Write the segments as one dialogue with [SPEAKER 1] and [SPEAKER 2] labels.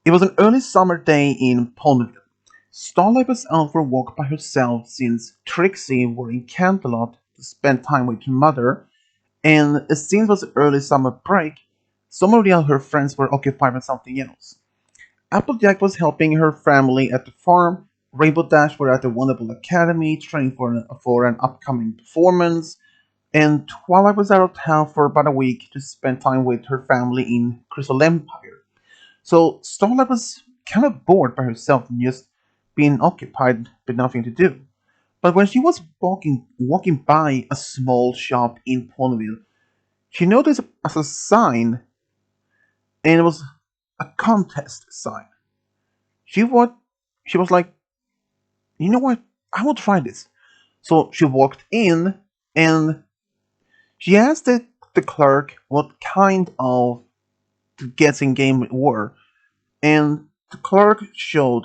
[SPEAKER 1] It was an early summer day in Ponyville. Starlight was out for a walk by herself since Trixie were in Canterlot to spend time with her mother, and since it was early summer break, some of the other friends were occupied with something else. Applejack was helping her family at the farm, Rainbow Dash were at the Wonderful Academy training for an upcoming performance, and Twilight was out of town for about a week to spend time with her family in Crystal Empire. So Starlight was kind of bored by herself and just being occupied with nothing to do. But when she was walking by a small shop in Ponyville, she noticed as a sign, and it was a contest sign. She was she was like, you know what? I will try this. So she walked in and she asked the clerk what kind of guessing game it were, and the clerk showed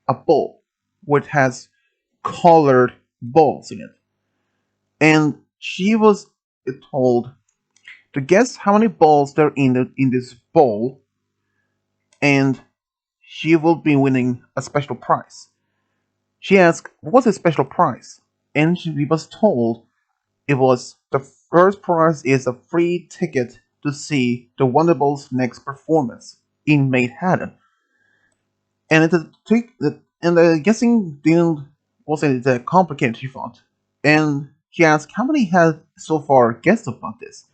[SPEAKER 1] a bowl which has colored balls in it. And she was told to guess how many balls there are in this bowl, and she will be winning a special prize. She asked, "What's the special prize?" And she was told it was the first prize is a free ticket to see the Wonderbolts' next performance in Manhattan. And the guessing didn't wasn't that complicated, she thought. And she asked how many had so far guessed about this.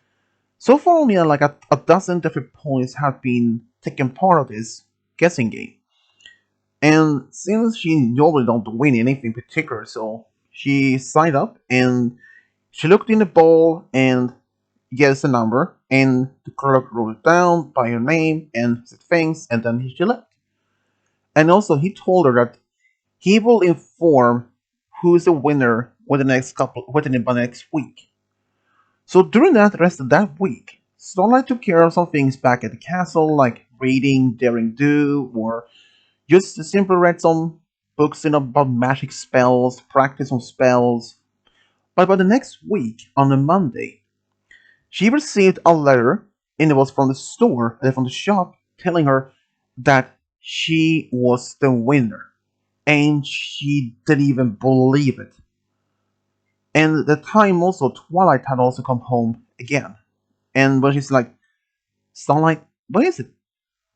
[SPEAKER 1] So far, only like a dozen different points have been taken part of this guessing game. And since she normally don't win anything particular, so she signed up and she looked in the bowl and guessed a number, and the clerk wrote it down by her name and said thanks, and then she left. And also, he told her that he will inform who's the winner within the next week. So during that rest of that week, Starlight took care of some things back at the castle, like reading Daring Do, or just simply read some books about magic spells, practice on spells. But by the next week, on a Monday, she received a letter, and it was from the store, from the shop, telling her that she was the winner. And she didn't even believe it. And the time also, Twilight had also come home again. And when she's like, Starlight, what is it?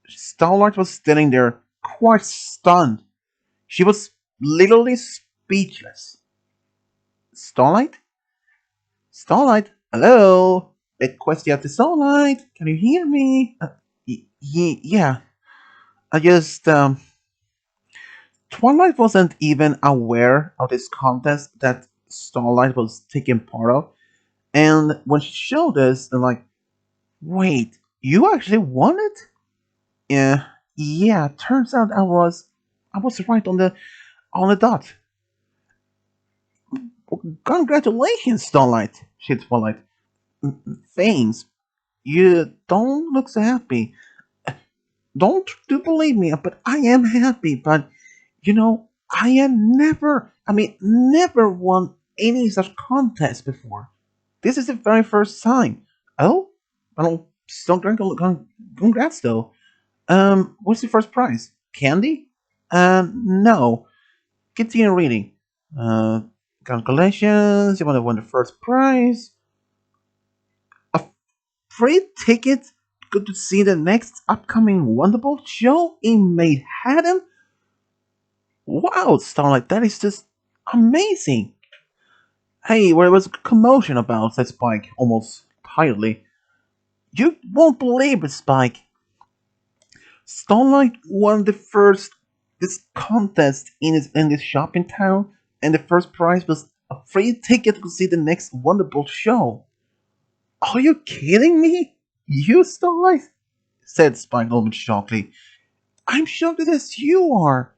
[SPEAKER 1] Starlight was standing there, quite stunned. She was literally speechless. Starlight? Starlight? Hello? Request you at the Starlight? Can you hear me? Yeah. I just, Twilight wasn't even aware of this contest that Starlight was taking part of. And when she showed us, they're like, wait, you actually won it? Yeah, yeah. Turns out I was right on the dot. Congratulations, Starlight. Shit, Twilight. Thanks. You don't look so happy. Don't do believe me, but I am happy. But you know, I am never won any such contest before. This is the very first time. Oh, well, still congrats though. What's the first prize? Candy? No. Continue reading. Uh, Congratulations, you want to win the first prize. A free ticket. Good to see the next upcoming Wonderbolt show in Manhattan. Wow, Starlight, that is just amazing. Hey, where was a commotion about? Said Spike, almost tiredly. You won't believe it, Spike. Starlight won the first this contest in this shop in town, and the first prize was a free ticket to see the next Wonderbolt show. Are you kidding me? You, Starlight? Said Spike almost shockingly. I'm shocked as you are.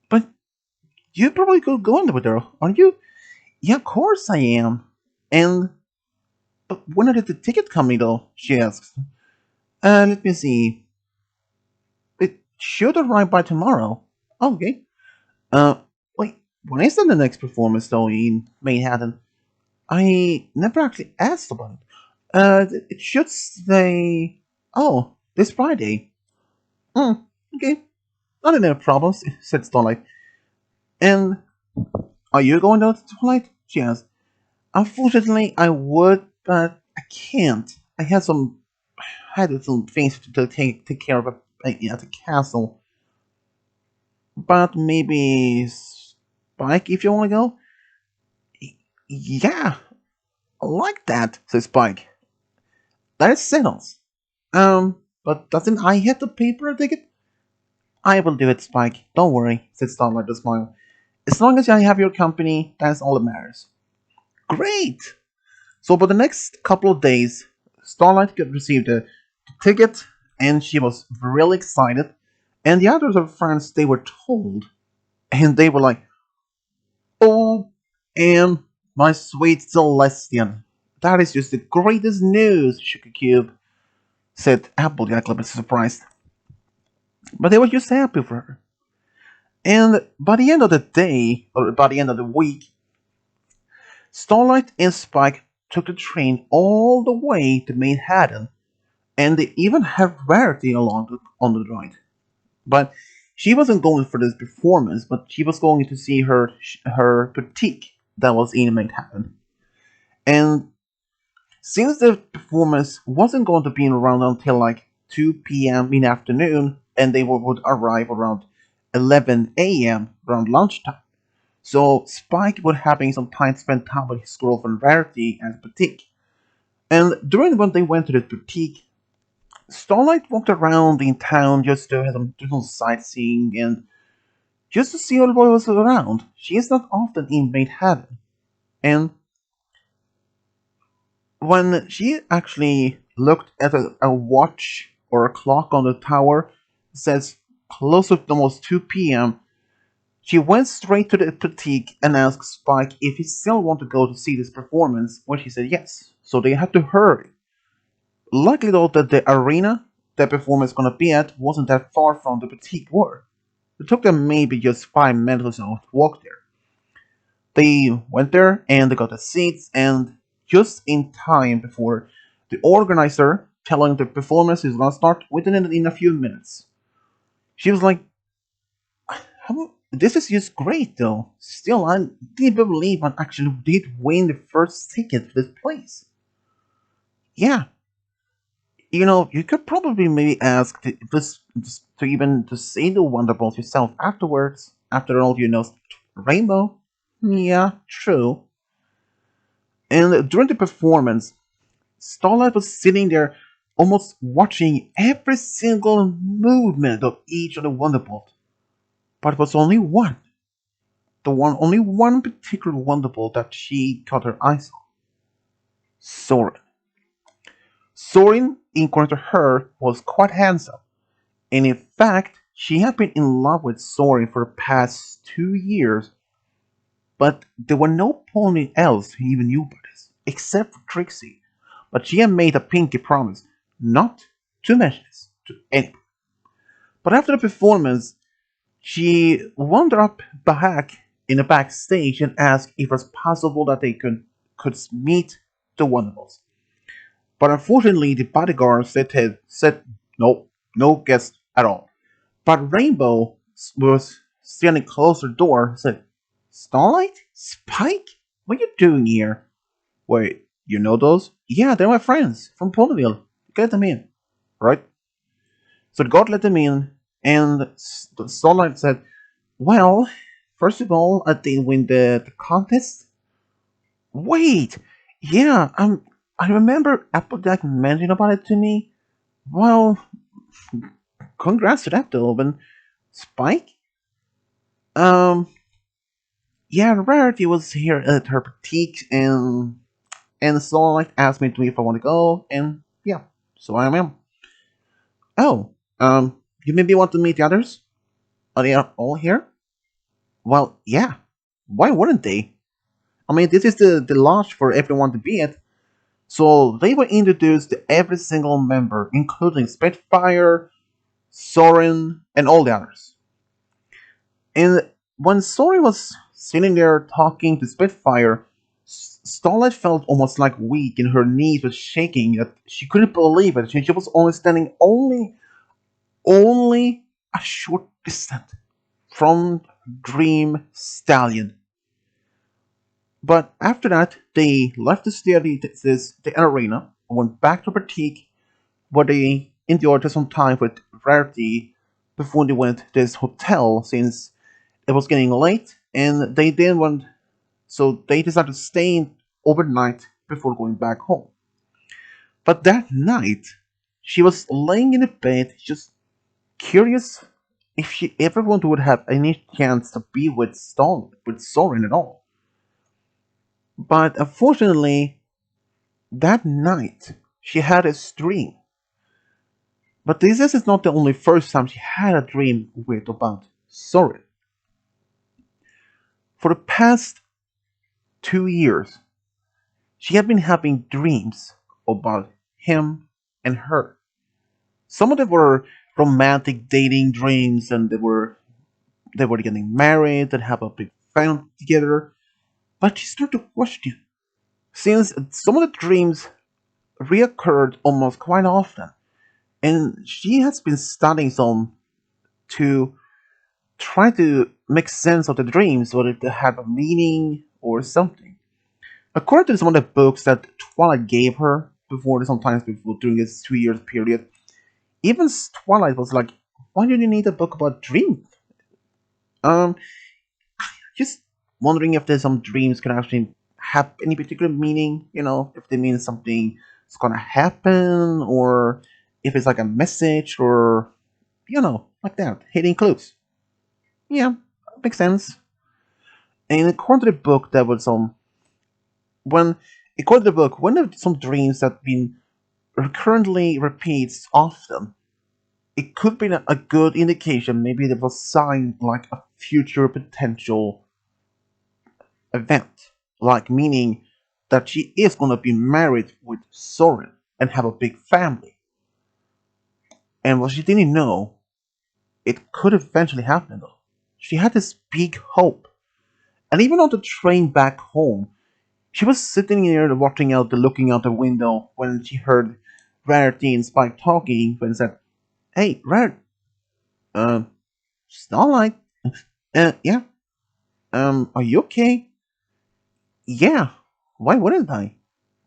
[SPEAKER 1] But you probably could go in with her, aren't you? Yeah, of course I am. And but when did the ticket come in though? She asks. Let me see. It should arrive by tomorrow. Okay. Uh, wait, when is the next performance though in Manhattan? I never actually asked about it. It should say, oh, this Friday. Hmm. Okay, not any problems, said Starlight. And are you going down to Twilight? She asked. Unfortunately, I would, but I can't. I had some things to take care of at the castle. But maybe Spike, if you want to go. Yeah, I like that, said Spike. That settles. But doesn't I have to pay for a ticket? I will do it, Spike. Don't worry, said Starlight with a smile. As long as I have your company, that's all that matters. Great! So for the next couple of days, Starlight received a ticket, and she was really excited. And the others of her friends, they were told, and they were like, "Oh, and my sweet Celestian, that is just the greatest news, Sugar Cube," said Applejack a little bit surprised. But they were just happy for her. And by the end of the day, or by the end of the week, Starlight and Spike took the train all the way to Manhattan, and they even had Rarity along on the ride. But she wasn't going for this performance, but she was going to see her boutique that was in Manhattan. And since the performance wasn't going to be around until like 2 p.m. in the afternoon, and they would arrive around 11 a.m. around lunchtime. So Spike was having some time to spend time with his girlfriend Rarity at the boutique. And during when they went to the boutique, Starlight walked around in town just to do some sightseeing and just to see what was around. She is not often in Manhattan. And when she actually looked at a watch or a clock on the tower, it says close to almost 2 p.m., she went straight to the boutique and asked Spike if he still wanted to go to see this performance, which he said yes. So they had to hurry. Luckily though that the arena that performance was gonna be at wasn't that far from the boutique were. It took them maybe just 5 minutes or so to walk there. They went there and they got the seats and just in time before the organizer telling the performance is gonna start within in a few minutes. She was like, this is just great though. Still, I didn't believe I actually did win the first ticket for this place. Yeah, you could probably maybe ask to even to say the Wonderbolts yourself afterwards. After all, Rainbow. Yeah, true. And during the performance, Starlight was sitting there almost watching every single movement of each of the Wonderbolt. But it was only one particular Wonderbolt that she caught her eyes on. Soarin. Soarin, according to her, was quite handsome. And in fact, she had been in love with Soarin for the past 2 years, but there were no pony else who even knew about this, except for Trixie. But she had made a pinky promise not to mention this to anyone. But after the performance, she wandered up back in the backstage and asked if it was possible that they could meet the Wonderbolts. But unfortunately, the bodyguard said no, no guests at all. But Rainbow was standing close to the door and said, Starlight? Spike? What are you doing here? Wait, you know those? Yeah, they're my friends from Ponyville. Get them in. Right? So the guard let them in, and Starlight said, well, first of all, I did win the contest. Wait! Yeah, I remember Applejack mentioning about it to me. Well, congrats to that though, but Spike? Um, yeah, Rarity was here at her boutique, and Starlight asked me to if I want to go, and yeah, so I am. Oh, you maybe want to meet the others? Are they all here? Well, yeah. Why wouldn't they? I mean, this is the lodge for everyone to be at. So they were introduced to every single member, including Spitfire, Soarin, and all the others. And when Soarin was sitting there talking to Spitfire, Starlight felt almost like weak and her knees were shaking. That she couldn't believe it. She was only standing only a short distance from Dream Stallion. But after that, they left the arena and went back to Boutique, where they enjoyed some time with Rarity before they went to this hotel since it was getting late and they didn't want, so they decided to stay overnight before going back home. But that night, she was laying in the bed, just curious if she ever would have any chance to be with Soren at all. But unfortunately, that night she had a dream. But this is not the only first time she had a dream with about Soren. For the past 2 years, she had been having dreams about him and her. Some of them were romantic dating dreams, and they were getting married and have a big family together. But she started to question, since some of the dreams reoccurred almost quite often, and she has been studying some to try to make sense of the dreams, whether they have a meaning or something. According to some of the books that Twilight gave her sometimes before during this 2 years period, even Twilight was like, "Why do you need a book about dreams?" Um, just wondering if there's some dreams can actually have any particular meaning. If they mean something is gonna happen, or if it's like a message, or like that, hidden clues. Yeah, makes sense. And according to the book, there was when according to the book, when there's some dreams that been recurrently repeats often, it could be a good indication. Maybe there was sign like a future potential event, like meaning that she is gonna be married with Soren and have a big family. And what she didn't know, it could eventually happen though. She had this big hope. And even on the train back home, she was sitting there looking out the window when she heard Rarity and Spike talking when said, "Hey, uh, Starlight, yeah, are you okay?" "Yeah, why wouldn't I?"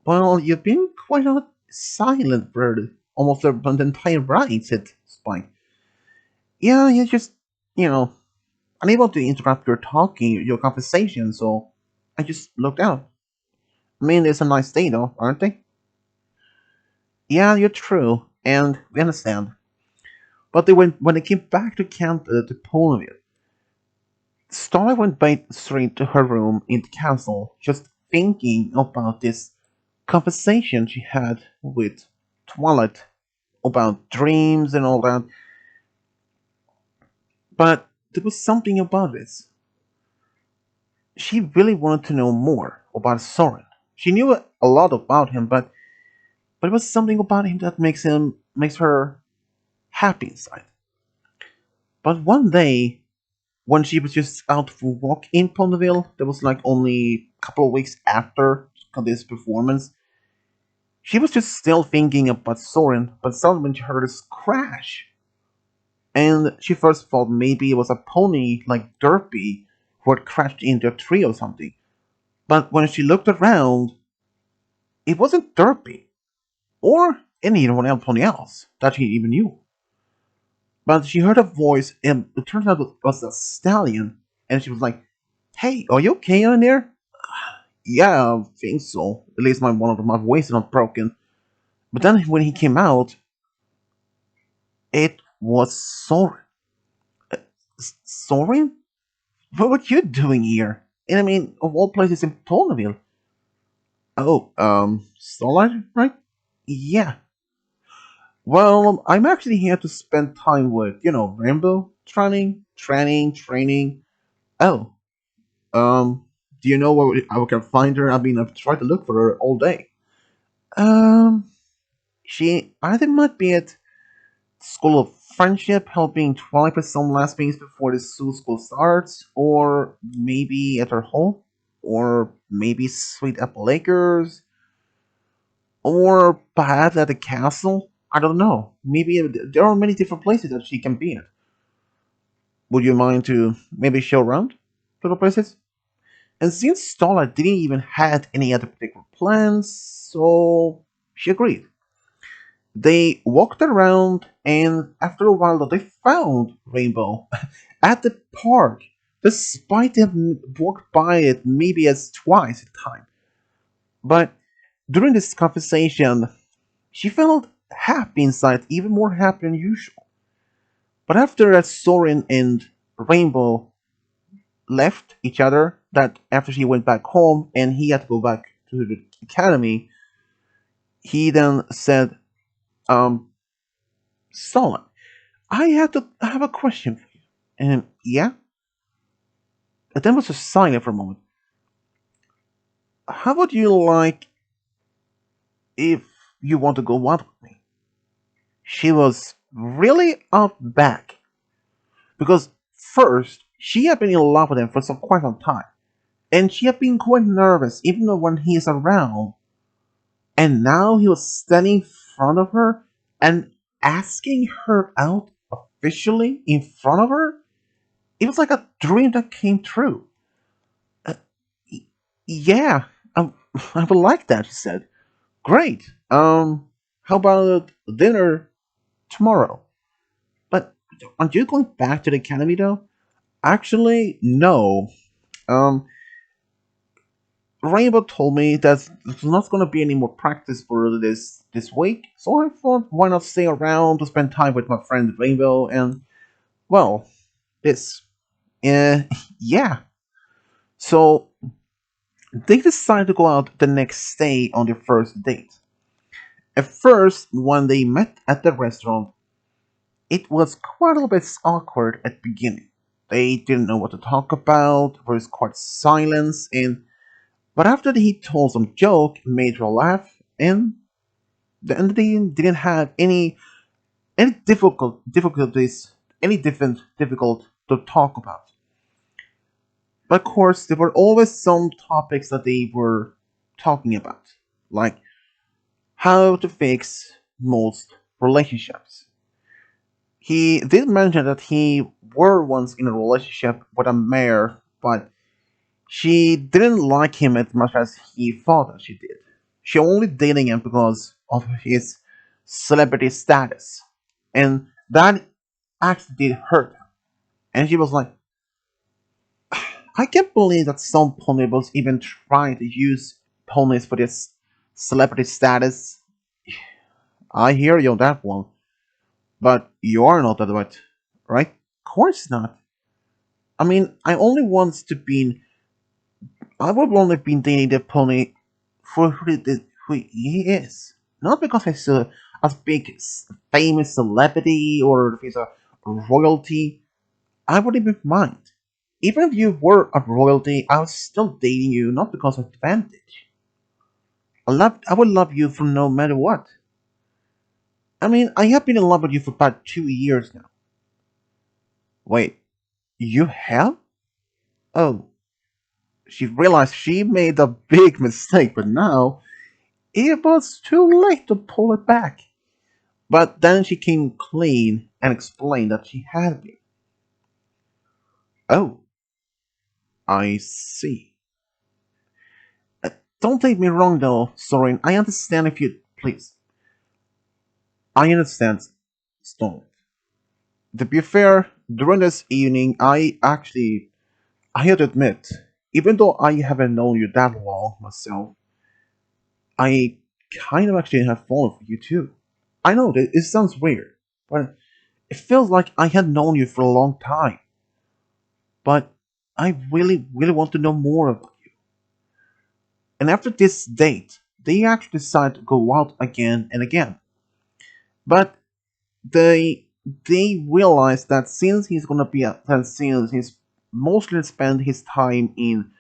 [SPEAKER 1] "Well, you've been quite silent, bird, almost the entire ride," said Spike. "Yeah, you're just, you know, unable to interrupt your conversation, so I just looked out. I mean, it's a nice day, though, aren't they?" "Yeah, you're true, and we understand." But when they came back to Ponyville, Starlight went back straight to her room in the castle, just thinking about this conversation she had with Twilight about dreams and all that. But there was something about this. She really wanted to know more about Soren. She knew a lot about him, but it was something about him that makes her happy inside. But one day, when she was just out for a walk in Ponyville, that was like only a couple of weeks after this performance, she was just still thinking about Soren, but suddenly when she heard this crash, and she first thought maybe it was a pony like Derpy who had crashed into a tree or something. But when she looked around, it wasn't Derpy or anyone else that she even knew. But she heard a voice, and it turns out it was a stallion, and she was like, "Hey, are you okay in there?" "Yeah, I think so. At least my voice is not broken." But then when he came out, it was Soren. Soren? What were you doing here? And I mean, of all places in Ponyville. "Oh, Starlight, right?" "Yeah. Well, I'm actually here to spend time with, Rainbow. Training. Oh, do you know where I can find her? I mean, I've tried to look for her all day." Um, she either might be at School of Friendship helping Twilight with some last things before the school starts, or maybe at her home, or maybe Sweet Apple Acres, or perhaps at the castle. I don't know. Maybe there are many different places that she can be at. Would you mind to maybe show around little places? And since Starlight didn't even have any other particular plans, so she agreed. They walked around, and after a while, they found Rainbow at the park, despite them walked by it maybe as twice a time. But during this conversation, she felt happy inside, even more happy than usual. But after that, Soarin and Rainbow left each other, that after she went back home and he had to go back to the academy, he then said, um, Starlight, I have a question for you. And yeah, and then was just silent for a moment. How would you like if you want to go out with me? She was really up back because first she had been in love with him for some quite some time, and she had been quite nervous even though when he is around. And now he was standing in front of her and asking her out officially in front of her. It was like a dream that came true. Uh, yeah, I, I would like that, she said. Great. How about dinner tomorrow? But aren't you going back to the academy though? Actually, no. Um, Rainbow told me that there's not going to be any more practice for this week, so I thought why not stay around to spend time with my friend Rainbow and well, this. Uh, yeah. So they decided to go out the next day on their first date. At first, when they met at the restaurant, it was quite a little bit awkward at the beginning. They didn't know what to talk about, there was quite silence, and but after he told some joke, made her laugh, and then they didn't have any difficulties, any difficult to talk about. But of course, there were always some topics that they were talking about, like how to fix most relationships. He did mention that he were once in a relationship with a mayor, but she didn't like him as much as he thought that she did. She only dating him because of his celebrity status. And that actually did hurt her. And she was like, I can't believe that some ponytails even try to use ponies for this celebrity status. I hear you on that one. But you are not that right? Of course not. I mean, I would only been dating the pony for who he is. Not because he's a big famous celebrity or if he's a royalty. I wouldn't even mind. Even if you were a royalty, I was still dating you not because of advantage. I would love you for no matter what. I mean, I have been in love with you for about 2 years now. Wait, you have? Oh, she realized she made a big mistake, but now it was too late to pull it back. But then she came clean and explained that she had been. Oh, I see. Uh, don't take me wrong though, Soren. I understand if you. Please. I understand, Stone. To be fair, during this evening, I have to admit, even though I haven't known you that long myself, I kind of actually have fallen for you too. I know that it sounds weird, but it feels like I had known you for a long time. But I really, really want to know more about you. And after this date, they actually decide to go out again and again. But they they realize that since he's gonna be that since he's mostly spent his time in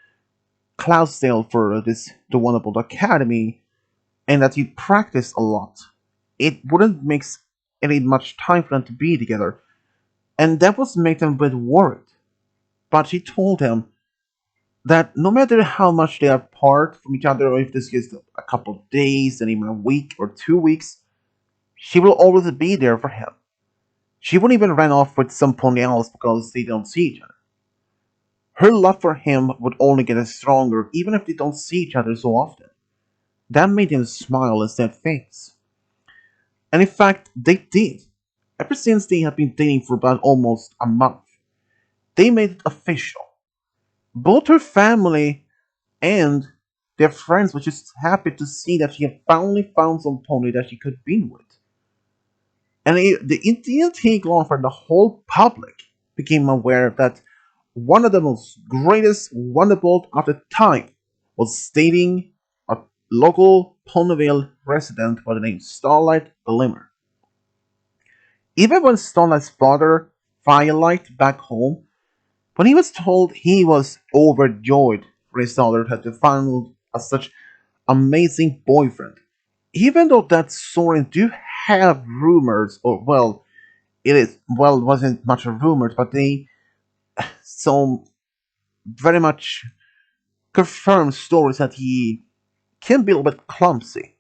[SPEAKER 1] Cloudsdale for this the Wonderful Academy, and that he practiced a lot, it wouldn't make any much time for them to be together, and that was make them a bit worried. But she told him that no matter how much they are apart from each other, or if this is a couple of days, and even a week or 2 weeks, she will always be there for him. She wouldn't even run off with some pony else because they don't see each other. Her love for him would only get stronger even if they don't see each other so often. That made him smile instead of face. And in fact, they did. Ever since they had been dating for about almost a month, they made it official. Both her family and their friends were just happy to see that she had finally found some pony that she could be with. And it didn't take long for the whole public became aware that one of the most greatest wonderbolt of the time was dating a local Ponyville resident by the name Starlight Glimmer. Even when Starlight's father, Firelight, back home, when he was told, he was overjoyed for his daughter had found such amazing boyfriend. Even though that Soarin do have rumors, or well, it wasn't much of rumors, but they some very much confirmed stories that he can be a little bit clumsy.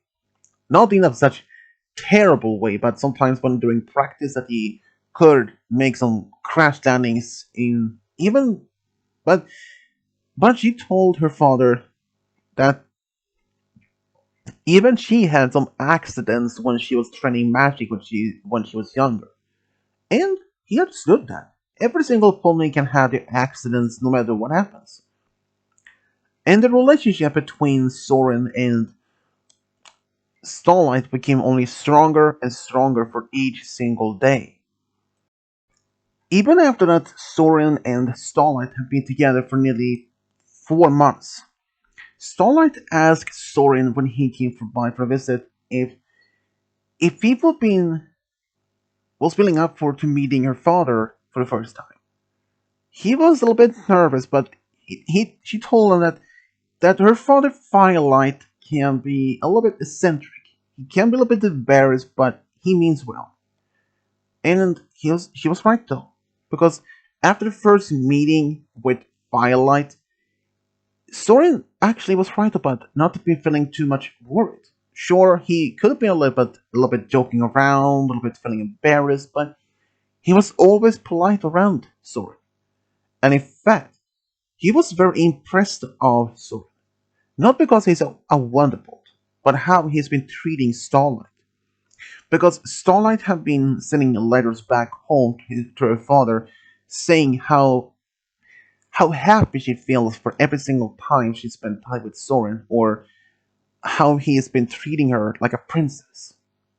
[SPEAKER 1] Not in a such terrible way, but sometimes when doing practice that he could make some crash landings in even but she told her father that even she had some accidents when she was training magic when she was younger. And he understood that. Every single pony can have their accidents no matter what happens. And the relationship between Soren and Starlight became only stronger and stronger for each single day. Even after that, Soren and Starlight have been together for nearly 4 months. Starlight asked Soren when he came by for a visit if he was willing up for to meeting her father for the first time. He was a little bit nervous, but she told him that her father Firelight can be a little bit eccentric. He can be a little bit embarrassed, but he means well. And she was right though, because after the first meeting with Firelight, Soren actually was right about not be feeling too much worried. Sure, he could have been a little bit joking around, a little bit feeling embarrassed, but he was always polite around Soren. And in fact, he was very impressed of Soren. Not because he's a wonderbolt, but how he's been treating Starlight. Because Starlight had been sending letters back home to her father saying how happy she feels for every single time she spent time with Soren, or how he has been treating her like a princess.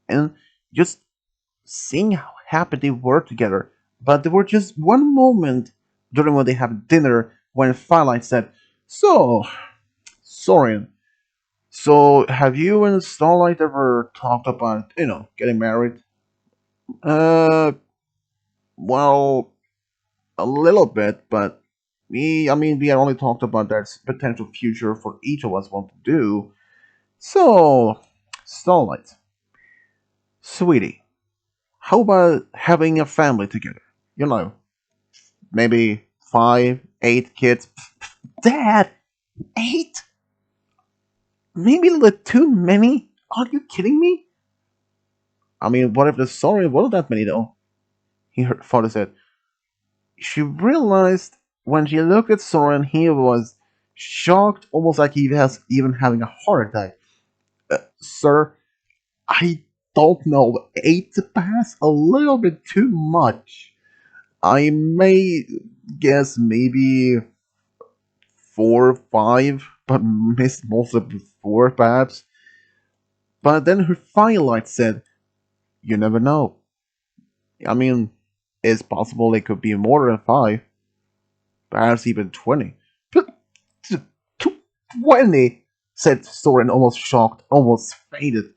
[SPEAKER 1] And just seeing how happy they were together. But there were just one moment during when they have dinner when Firelight said, "So, Soren, so have you and Starlight ever talked about, getting married?" Uh, well, a little bit, but we had only talked about that potential future for each of us want to do. So, Starlight, sweetie, how about having a family together? You know, maybe 5, 8 kids. Dad, 8? Maybe a little bit too many? Are you kidding me? What if the story wasn't that many though? Her father said. She realized when she looked at Soren, he was shocked, almost like he was even having a heart attack. Sir, I don't know. 8 pass? A little bit too much. I may guess maybe 4 or 5, but missed most of the 4 perhaps. But then her firelight said, "You never know. I mean, it's possible it could be more than 5, perhaps even 20." But 20, said Soren, almost shocked, almost fainted.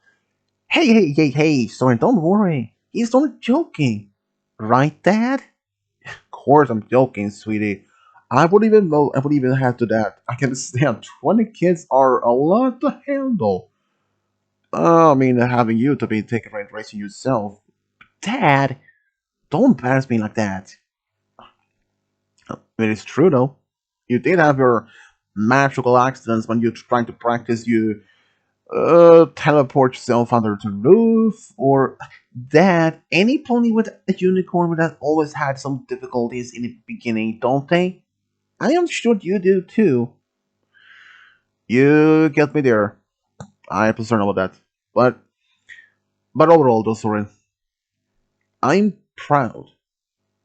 [SPEAKER 1] Hey, Soren, don't worry. He's only joking. Right, Dad? Of course I'm joking, sweetie. I wouldn't even know I would even have to that. I can understand 20 kids are a lot to handle. Having you to be taking right racing yourself. Dad, don't embarrass me like that. It is true though. You did have your magical accidents when you're trying to practice teleport yourself under the roof, or that any pony with a unicorn would have always had some difficulties in the beginning, don't they? I am sure you do too. You get me there. I'm concerned about that. But overall, though, Soren, I'm proud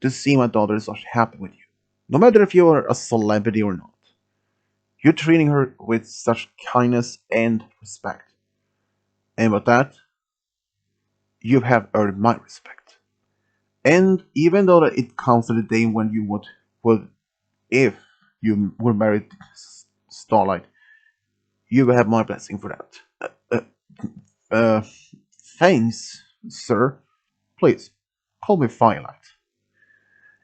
[SPEAKER 1] to see my daughters are happy with you. No matter if you're a celebrity or not, you're treating her with such kindness and respect. And with that, you have earned my respect. And even though that it comes to the day when you would if you were married to Starlight, you will have my blessing for that. Uh, thanks, sir. Please, call me Firelight.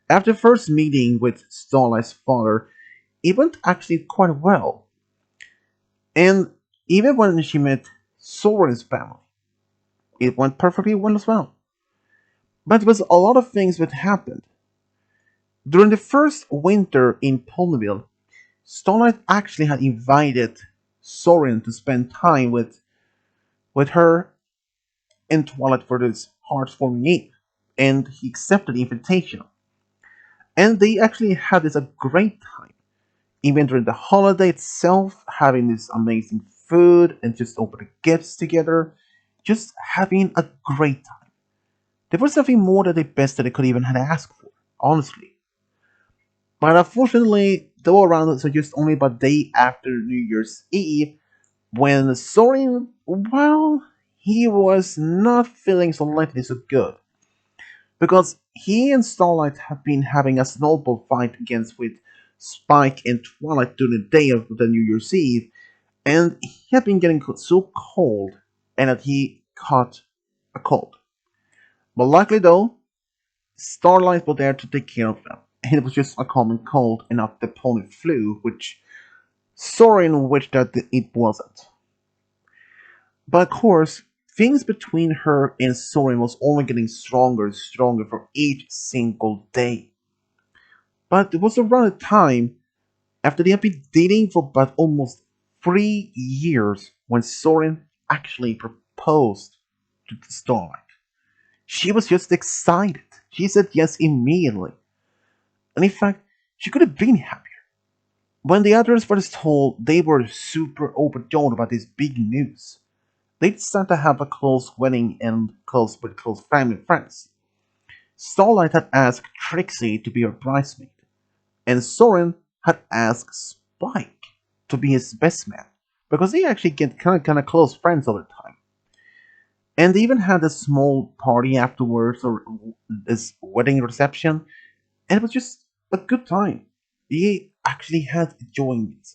[SPEAKER 1] After first meeting with Starlight's father, it went actually quite well. And even when she met Soren's family, it went perfectly well as well. But there was a lot of things that happened. During the first winter in Ponyville, Starlight actually had invited Soren to spend time with her and Twilight for this heartwarming eve, and he accepted the invitation. And they actually had this a great time, even during the holiday itself, having this amazing food and just opening gifts together, just having a great time. There was nothing more than the best that they could even have asked for, honestly. But unfortunately, though around so just only about a day after New Year's Eve, when Soren, well, he was not feeling so likely so good. Because he and Starlight have been having a snowball fight against with Spike and Twilight during the day of the New Year's Eve, and he had been getting so cold, and that he caught a cold. But luckily though, Starlight was there to take care of them, and it was just a common cold and not the pony flu, which Soren wished that it wasn't. But of course, things between her and Soren was only getting stronger and stronger for each single day. But it was around the time after they had been dating for about almost 3 years when Soren actually proposed to Starlight. She was just excited. She said yes immediately. And in fact, she could have been happier. When the others were told, they were super overjoyed about this big news. They decided to have a close wedding and close with close family and friends. Starlight had asked Trixie to be her bridesmaid, and Soren had asked Spike to be his best man because they actually get kind of close friends over time. And they even had a small party afterwards, or this wedding reception, and it was just a good time. They actually had enjoyment,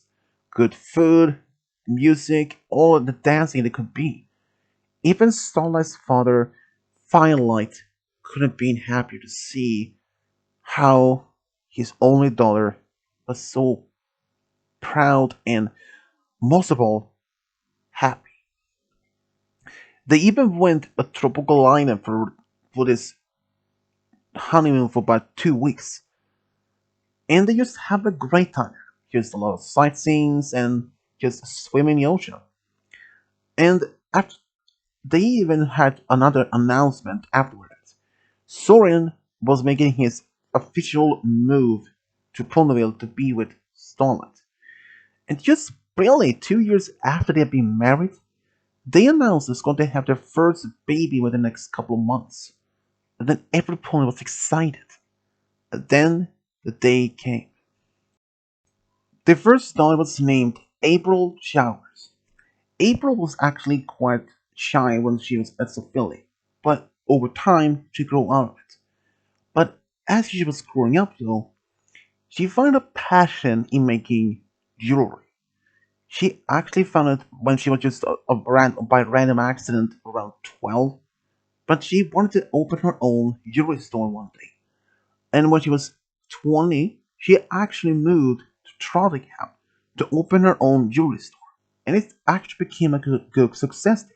[SPEAKER 1] good food, music, all of the dancing that could be. Even Starlight's father, Firelight, couldn't have been happier to see how his only daughter was so proud and, most of all, happy. They even went a tropical island for this honeymoon for about 2 weeks, and they just have a great time. Just a lot of sightseeing and just swim in the ocean. And after, they even had another announcement afterwards. Soren was making his official move to Ponyville to be with Starlight. And just barely 2 years after they had been married, they announced it's going to have their first baby within the next couple of months. And then every pony was excited. And then the day came. The first daughter was named April Showers. April was actually quite shy when she was at Sophia, but over time she grew out of it. But as she was growing up though, she found a passion in making jewelry. She actually found it when she was just by random accident around 12, but she wanted to open her own jewelry store one day. And when she was 20, she actually moved to Trottingham to open her own jewelry store. And it actually became a good success there.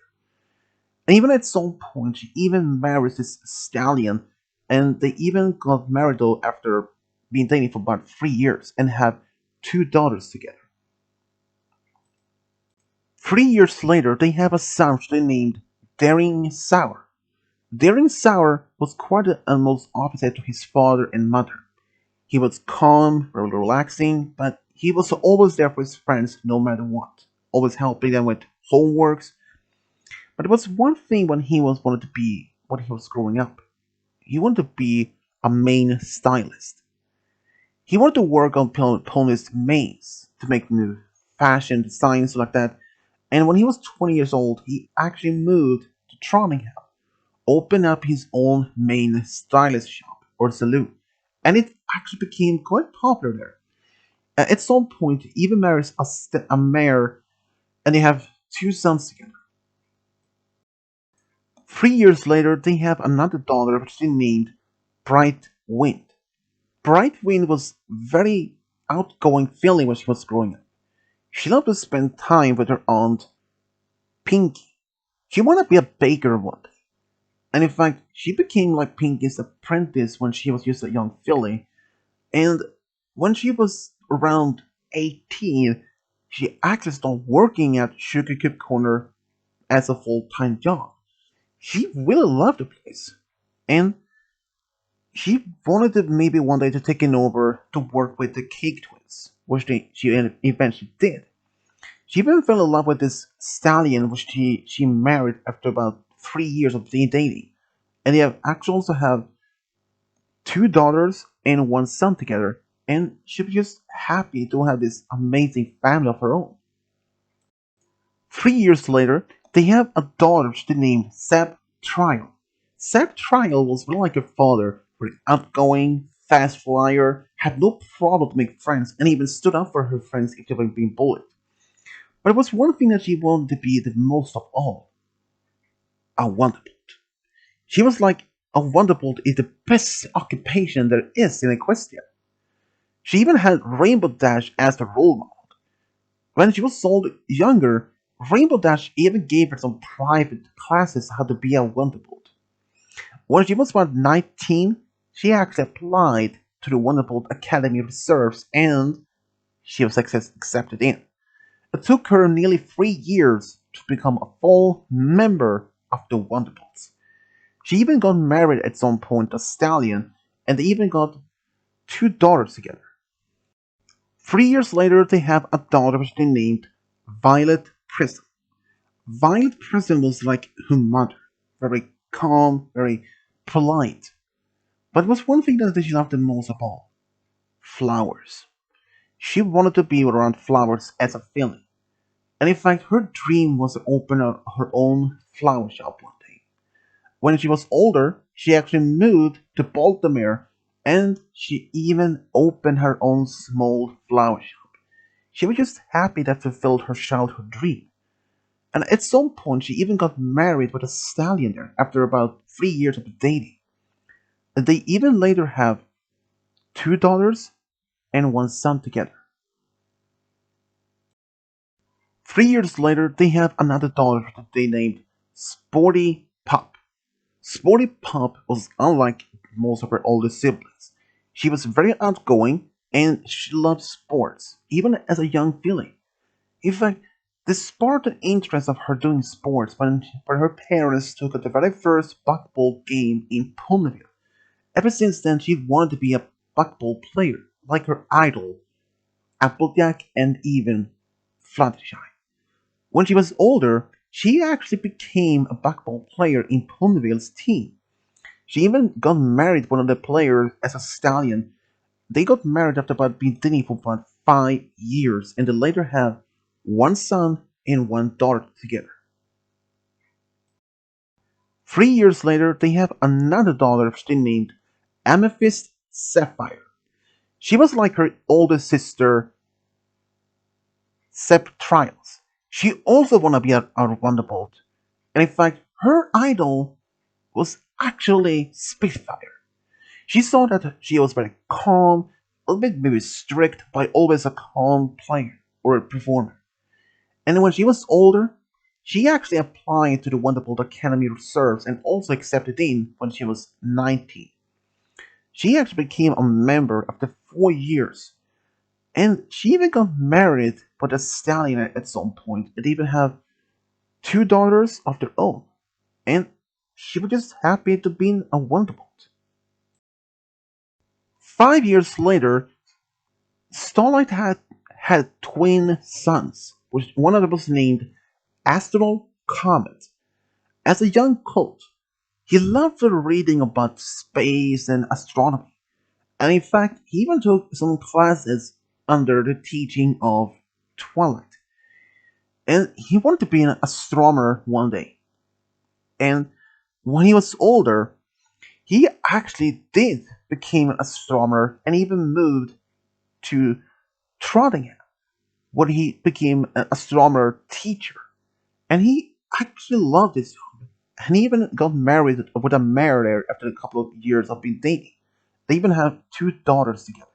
[SPEAKER 1] And even at some point, she even married this stallion, and they even got married though after being dating for about 3 years and have two daughters together. 3 years later, they have a son named Daring Sour. Daring Sour was quite the almost opposite to his father and mother. He was calm, very relaxing, but he was always there for his friends no matter what, always helping them with homeworks. But there was one thing when he was wanted to be when he was growing up. He wanted to be a main stylist. He wanted to work on Pony's maze to make new fashion designs like that. And when he was 20 years old, he actually moved to Trondheim, opened up his own main stylist shop or saloon, and it actually became quite popular there. At some point, he even marries a mayor, and they have two sons together. 3 years later, they have another daughter, which they named Bright Wind. Bright Wind was very outgoing feeling when she was growing up. She loved to spend time with her aunt Pinky. She wanted to be a baker one day. And in fact, she became like Pinky's apprentice when she was just a young filly. And when she was around 18, she actually started working at Sugar Cube Corner as a full-time job. She really loved the place. And she wanted to maybe one day to take it over to work with the Cake Twins, which she eventually did. She even fell in love with this stallion, which she married after about 3 years of dating. And they have actually also have two daughters and one son together. And she was just happy to have this amazing family of her own. 3 years later, they have a daughter named Seb Trial. Seb Trial was really like her father, very outgoing, fast flyer, had no problem to make friends, and even stood up for her friends if they were being bullied. But it was one thing that she wanted to be the most of all, a Wonderbolt. She was like, a Wonderbolt is the best occupation there is in Equestria. She even had Rainbow Dash as the role model. When she was sold younger, Rainbow Dash even gave her some private classes how to be a Wonderbolt. When she was about 19, she actually applied to the Wonderbolt Academy Reserves and she was accepted in. It took her nearly 3 years to become a full member of the Wonderbolts. She even got married at some point to Stallion, and they even got two daughters together. 3 years later, they have a daughter which they named Violet Prism. Violet Prism was like her mother, very calm, very polite. But there was one thing that she loved the most of all: flowers. She wanted to be around flowers as a feeling. And in fact, her dream was to open her own flower shop one day. When she was older, she actually moved to Baltimore and she even opened her own small flower shop. She was just happy that fulfilled her childhood dream. And at some point, she even got married with a stallion there after about 3 years of dating. And they even later have two daughters and one son together. 3 years later, they have another daughter that they named Sporty Pup. Sporty Pup was unlike most of her older siblings. She was very outgoing and she loved sports, even as a young filly. In fact, this sparked an interest of her doing sports when her parents took her to the very first buckball game in Ponyville. Ever since then, she wanted to be a buckball player, like her idol, Applejack and even Fluttershy. When she was older, she actually became a buckball player in Ponyville's team. She even got married to one of the players as a stallion. They got married after about being dating for about 5 years, and they later have one son and one daughter together. 3 years later, they have another daughter she named Amethyst Sapphire. She was like her older sister, Sep Trials. She also wanted to be a Wonderbolt, and in fact, her idol was actually Spitfire. She saw that she was very calm, a little bit maybe strict, but always a calm player or a performer. And when she was older, she actually applied to the Wonderbolt Academy Reserves and also accepted in when she was 19. She actually became a member after 4 years, and she even got married but a stallion at some point, and even have two daughters of their own. And she was just happy to be a wonderbolt. 5 years later, Starlight had twin sons, which one of them was named Astral Comet. As a young colt, he loved reading about space and astronomy, and in fact, he even took some classes under the teaching of Twilight. And he wanted to be an astronomer one day. And when he was older, he actually did become an astronomer and even moved to Trottingham, where he became an astronomer teacher. And he actually loved his job. And he even got married with a mare there after a couple of years of being dating. They even have two daughters together.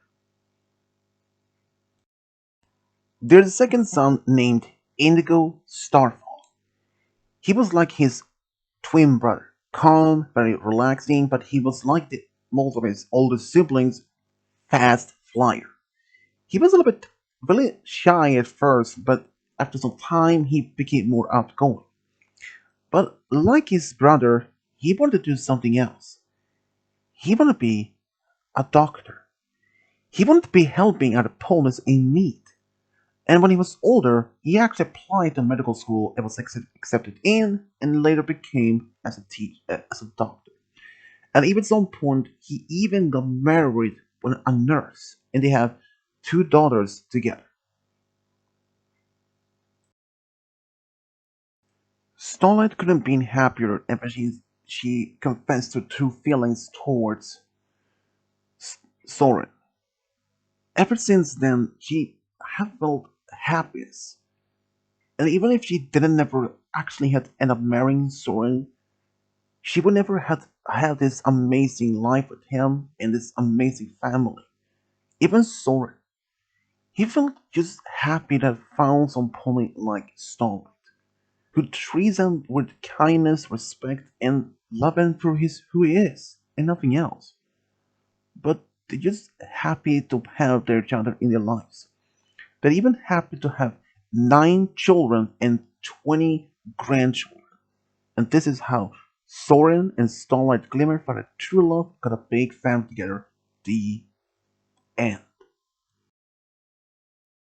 [SPEAKER 1] There's a second son named Indigo Starfall. He was like his twin brother, calm, very relaxing, but he was like most of his older siblings, fast flyer. He was a little bit really shy at first, but after some time he became more outgoing. But like his brother, he wanted to do something else. He wanted to be a doctor. He wanted to be helping other opponents in need. And when he was older, he actually applied to medical school and was accepted in, and later became as a doctor. And even at some point, he even got married with a nurse, and they have two daughters together. Starlight couldn't have been happier ever since she confessed her true feelings towards Soren. Ever since then, she had felt happiness. And even if she didn't never actually had end up marrying Soren, she would never have this amazing life with him and this amazing family. Even Soren, he felt just happy that found some pony like Starlight, who treats him with kindness, respect, and love him for his who he is, and nothing else. But they're just happy to have their child in their lives. They're even happy to have 9 children and 20 grandchildren. And this is how Soren and Starlight Glimmer found a true love, got a big family together. The end.